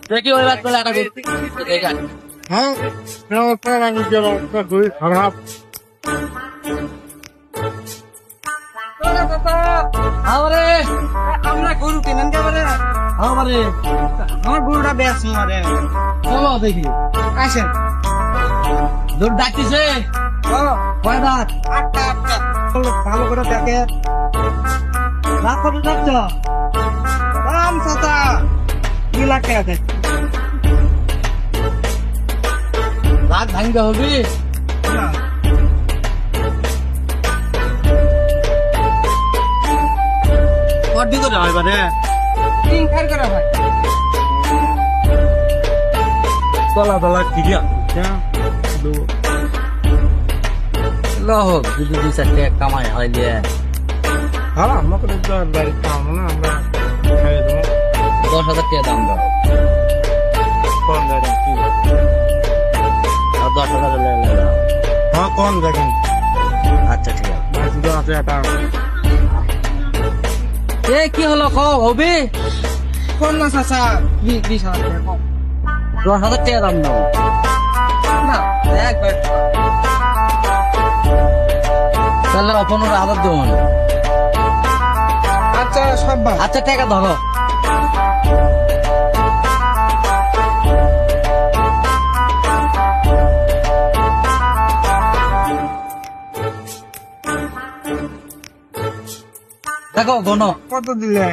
দেখি ওই বাদ বলে একটা দেখা হ্যাঁ খুবই খারাপ। আমারে আমরা গরু কিনেন যাবে আমারে আমার গরুটা বেশ মারে চলো দেখি আসেন দূর ডাকতেছে ও কয় দাঁত আটটা আটটা ভালো করে দেখে রাত কত যাচ্ছ দাম চাচা 2 লাখ টাকা দেয় রাত ভাঙ্গে হবি না কটি করে হয় মানে 3 খার করে ভাই তলা তলা ঠিক আছে লহ যদি 2-4 টাকা কামাই হয় লিয়ে হ্যাঁ আমাকে তো বাড়ির কাম না আমরা খাই দেবো 10,000 টাকা দাম দাও কোন দেখেন কি আর 10,000 লে দাও হ্যাঁ কোন দেখেন আচ্ছা ঠিক আছে শুধু আছে একটা এ কি হলো কও হবি কোন না চাচা 20,000 টাকা কম 10,000 টাকা দাম দাও না একবার তাহলে অপনের আদর দেবো মানে আচ্ছা সব ভাই আচ্ছা টাকা ধরো দেখো গণ কত দিলে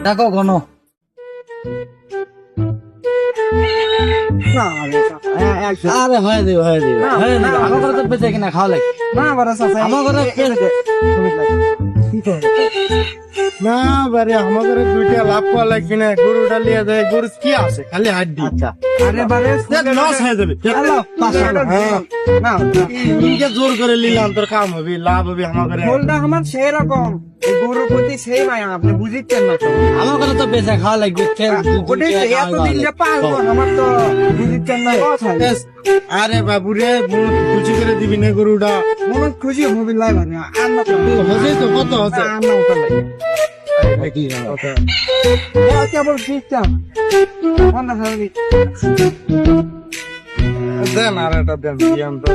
দেখো গণ না আরে চাচা আরে হয়ে দিবে হয়ে দিবে হয়ে দিবে আমার ঘরে তো বেঁচে কিনা খাওয়া লাগে না বড় চাচা আমার ঘরে না বারে আমাদের দুইটা লাভ করা লাগবে না গরুটা লিয়ে যায় গরু কি আছে খালি হাড্ডি আচ্ছা আরে বারে লস হয়ে যাবে হ্যালো হ্যাঁ না ইনকে জোর করে নিলাম তোর কাম হবে লাভ হবে আমাদের ফুলটা আমার সেই রকম এই গরুর প্রতি সেই মায়া আপনি বুঝিচ্ছেন না তো আমার ঘরে তো বেঁচে খাওয়া লাগবে ওটাই তো এতদিন যে পালবো আমার তো বুঝিচ্ছেন না আরে বাবু রে খুশি করে দিবি না গরুটা মনে খুশি হবি লাই মানে আর না তো হচ্ছে তো কত হচ্ছে আর না ওটা লাই কেবল সিস্টেম 50,000 দেন আর একটা দেন দিয়াম তো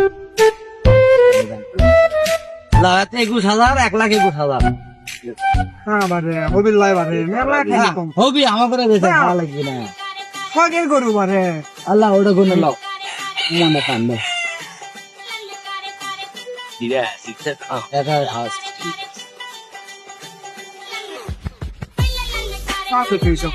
লাগাতে 21,000 1,21,000 হ্যাঁ বারে হবি লাই বারে মেলা ঠিক কম হবি আমার ঘরে বেঁচে খাওয়া লাগবে না কগে গরু বারে আল্লাহ ওটা গুনে লাও মনে কান্দে দিরা শিখতে এটা হাস কত কইছো